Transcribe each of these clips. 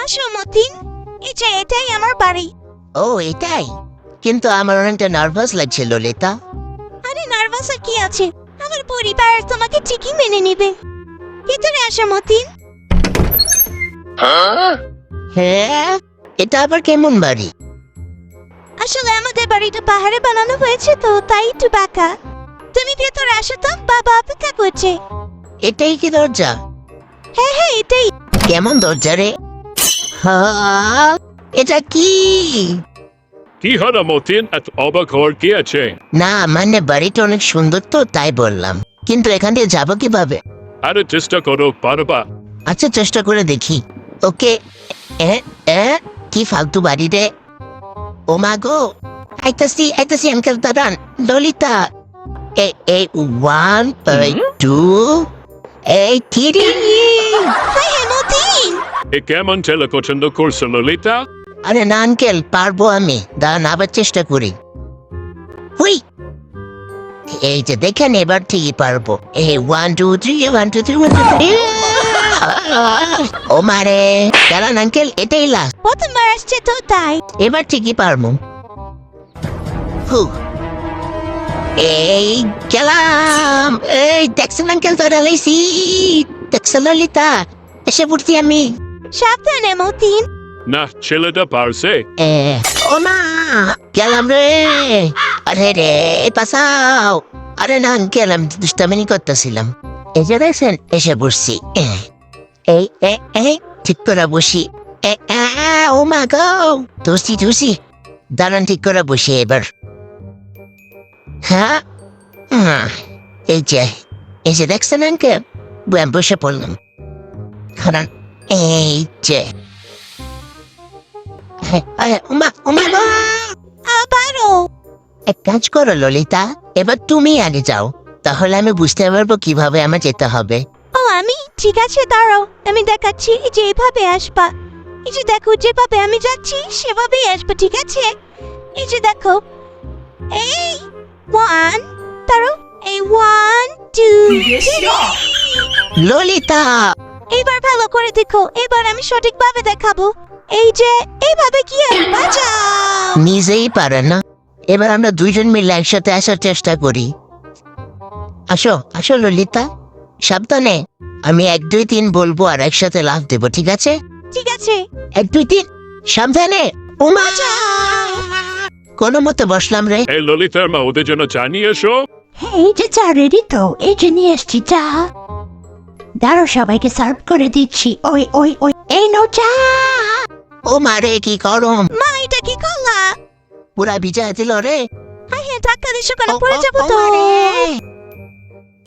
আসো মতিন, এই যে এটাই আমার বাড়ি। ও এটাই? কিন্তু আমার অনেকটা নার্ভাস লাগছে ললিতা। আরে নার্ভাস আর কি আছে, আমার পরিবার তোমাকে ঠিকই মেনে নেবে। ভিতরে আসো মতিন। হ্যাঁ, এটা আবার কেমন বাড়ি? আসলে আমাদের বাড়িটা পাহাড়ে বানানো হয়েছে তো, তাই একটু বাঁকা। তুমি ভেতরে আসো তো, বাবা অপেক্ষা করছে। এটাই কি দরজা? হ্যাঁ হ্যাঁ এটাই। কেমন দরজা রে? হ্যাঁ, এটা কি? কি হলো মতিন, এত অবাক হওয়ার কি আছে? না মানে বাড়িটা অনেক সুন্দর তো তাই বললাম, কিন্তু এখান দিয়ে যাবো কিভাবে? আরে চেষ্টা করো, পারবা। আচ্ছা চেষ্টা করে দেখি। ওকে। কি ফালতু বাড়ি রে। ও মা গো, আইতাছি আইতাছি আঙ্কেল দাঁড়ান। ললিতা, এই 1 2 এই 3। হাই হ্যাঁ মতিন। এ কেমন ছেলে পছন্দ করছো ললিতা? আরে না আঙ্কেল, পারবো আমি, দাঁড়ান আবার চেষ্টা করি। হুই, এই যে দেখেন এবার ঠিকই পারবো। এই 1 2 3 1 2 3 1 2 3। ও মারে, দাঁড়ান আঙ্কেল, এটাই লাস্ট। প্রথমবার আসছে তো তাই। এবার ঠিকই পারবো। হু, এই গেলাম। এই দেখছেন আঙ্কেল, ধরে লাইছি। দেখছেন ললিতা, এসে পড়ছি আমি। সাবধানে মতিন। না, ছেলেটা পারছে। ও মা, গেলাম রে। আরে রে, পাসাও। আরে না আঙ্কেল, আমি দুষ্টামিনি করতেছিলাম। এই যে দেখছেন, এসে বসছি। এই ঠিক করে বসি। ও মা গো, ধুসি দাঁড়ান, ঠিক করে বসি এবার। হ্যাঁ, এই যে দেখছেন আঙ্কেল, বসে পড়লাম। খারান, এই যে উমা গো। আবারও। এক কাজ করো ললিতা, এবার তুমি আগে যাও, তাহলে আমি বুঝতে পারবো কিভাবে আমার যেতে হবে। ও আমি, ঠিক আছে দাঁড়াও, আমি দেখাচ্ছি। এই যে এভাবে আসবা। এই যে দেখো, যেভাবে আমি যাচ্ছি সেভাবেই আসবা, ঠিক আছে? এই যে দেখো, এই 1, দাঁড়াও, এই 1 2 ললিতা, এইবার ভালো করে দেখো, এবার আমি সঠিকভাবে দেখাবো। এই যে এইভাবে কি বাঁচাও। নিজেই পারে না, এবার আমরা দুইজন মিলে একসাথে আসার চেষ্টা করি। আসো আসো ললিতা, সাবধানে। আমি 1 2 3 বলবো আর একসাথে লাফ দেবো, ঠিক আছে? ঠিক আছে। 1 2 3, সাবধানে। উমা, কোনো মতে বসলাম রে। এই ললিতার মা, ওদের জন্য চা নিয়ে এসো। হ্যাঁ এই যে চা রেডি তো, এই যে নিয়ে এসছি চা। দাঁড়ো, সবাইকে সার্ভ করে দিচ্ছি। ওই ওই ওই, এই নাও চা। ও মারে, কি গরম, মা এটা কি করলা? পুরা ভিজা দিল রে। হাই হ্যাঁ, ধাক্কা দিছো কেন? পড়ে যাবো তো।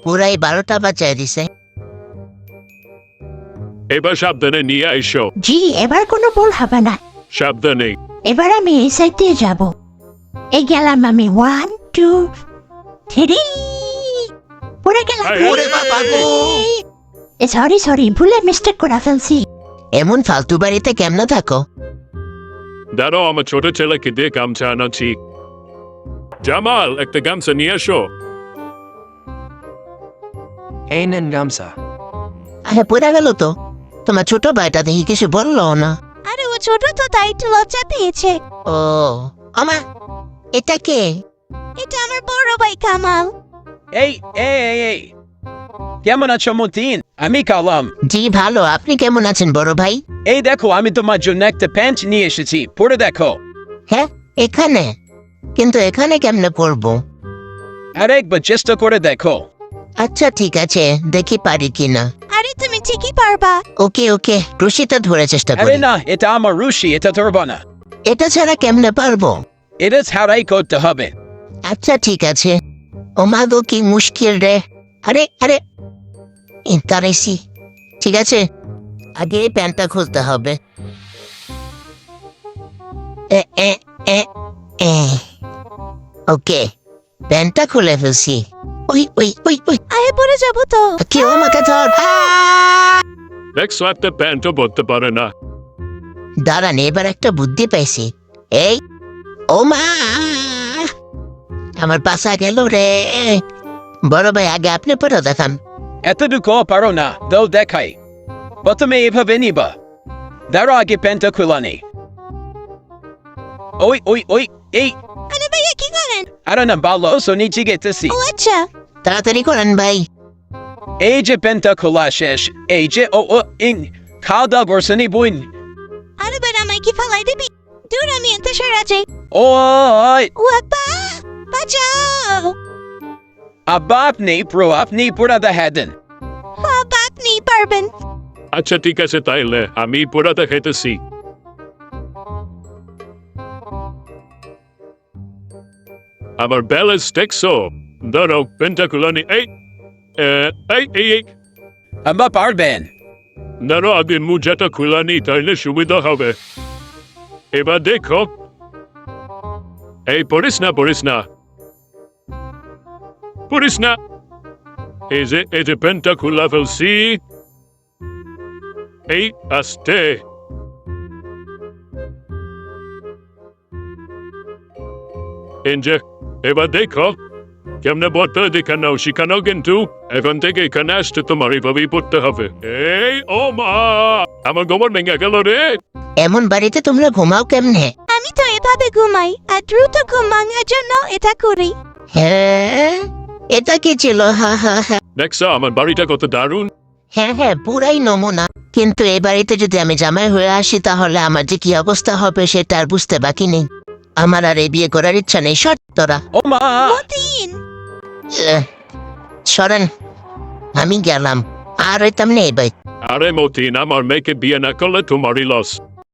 পুরাই 12টা বাজায় দিছে। এবার সাবধানে নিয়ে এসো। জি, এবার কোনো ভুল হবে না। সাবধানে। এবার আমি এই সাইড দিয়ে যাব। এই গেলাম আমি, 1 2 3। পড়ে গেলাম। এই, ওরে বাবা গো। সরি, ভুলে মিস্টেক করে ফেলছি। এমন ফালতু বাড়িতে কেমনে থাকো? দাঁড়াও, আমার ছোট ছেলেকে দিয়ে গামছা আনাচ্ছি। জামাল, একটা গামছা নিয়ে এসো। এই নেন গামছা। আরে পড়ে গেল তো। তোমার ছোট ভাইটা দেখি কিছু বললো না। আরে ও ছোট তো, তাই একটু লজ্জা পেয়েছে। ও আমা, এটা কে? এটা আমার বড় ভাই কামাল। এই এই এই এই কেমন আছো মতিন? আমি কালাম। জি ভালো, আপনি কেমন আছেন বড় ভাই? এই দেখো, আমি তোমার জন্য একটা প্যান্ট নিয়ে এসেছি, পরে দেখো। হ্যাঁ, এখানে? কিন্তু এখানে কেমনে পড়বো? আর একবার চেষ্টা করে দেখো। আচ্ছা ঠিক আছে, দেখি পারি কিনা। আরে তুমি ঠিকই পারবা। ওকে, রশিটা ধরে চেষ্টা আরে করি। না, এটা আমার রুশি, এটা ধরবো না। এটা ছাড়া কেমনে পারবো? এটা ছাড়াই করতে হবে। আচ্ছা ঠিক আছে। ও মা গো, কি মুশকিল রে। আরে তারাইছি। ঠিক আছে, আগে এই প্যান্টটা খুলতে হবে। ওকে, প্যান্টটা খুলে ফেলছি। ওই আরে পড়ে যাবো তো। কেউ আমাকে ধর। দেখছো, একটা প্যান্টও পরতে পারে না। দাঁড়ান, এবার একটা বুদ্ধি পাইছি। এই ও মা, আমার পাশা গেল রে। বড় ভাই, আগে আপনি পড়ে দেখান। এতটুকু পারো না, দাও দেখাই। প্রথমে এভাবে নিবা, দাঁড়ো আগে প্যান্টটা খুলে নেই। ওই এই আরে ভাইয়া কি করেন? আরে না ভালো সো নিচে গেতেছি। ও আচ্ছা। তাড়াতাড়ি করেন ভাই। এই যে প্যান্টটা খোলা শেষ, এই যে ইন খাওয়া দাওয়া করছেনি বোন। আরে বেটা আমায় কি ফালাই দিবি? দূর আমি এতে সেরা যাই। ওই ও আব্বা বাঁচাও। আব্বা আপনি পুরা দেখা দেন। আব্বা আপনি পারবেন। আচ্ছা ঠিক আছে তাইলে আমি পুরাটা খেতেছি। আমার ব্যালেন্স টেকসো ধরো পেন্টাকুলানি এই আব্বা পারবেন। ধরো আগে মুজাটা খুলানি তাইলে সুবিধা হবে। এবার দেখো এই পড়িস না এই যে পেনটা খুলা ফেলছি এই আস্তে এবার দেখো কেমনে বলতে দেখানো শিখানো কিন্তু এখন থেকে এখানে আসতে তোমার এইভাবেই পড়তে হবে। এই ও মা আমার গোবর ভেঙে গেল রে। এমন বাড়িতে তোমরা ঘুমাও কেমনে? আমি তো এভাবে ঘুমাই আর দ্রুত ঘুম ভাঙার জন্য এটা করি। হ্যাঁ এটা কি ছিল? হা দেখছো আমার বাড়িটা কত দারুণ। হ্যাঁ পুরাই নমুনা। কিন্তু এই বাড়িতে যদি আমি জামাই হয়ে আসি তাহলে আমার যে কি অবস্থা হবে সেটা আর বুঝতে বাকি নেই। আমার আর এই বিয়ে করার ইচ্ছা নেই। তোরা ও মা মতিন সরেন, আমি গেলাম আর হইতাম নেই ভাই। আরে মতিন আমার মেয়েকে বিয়ে না করলে তোমারই লস।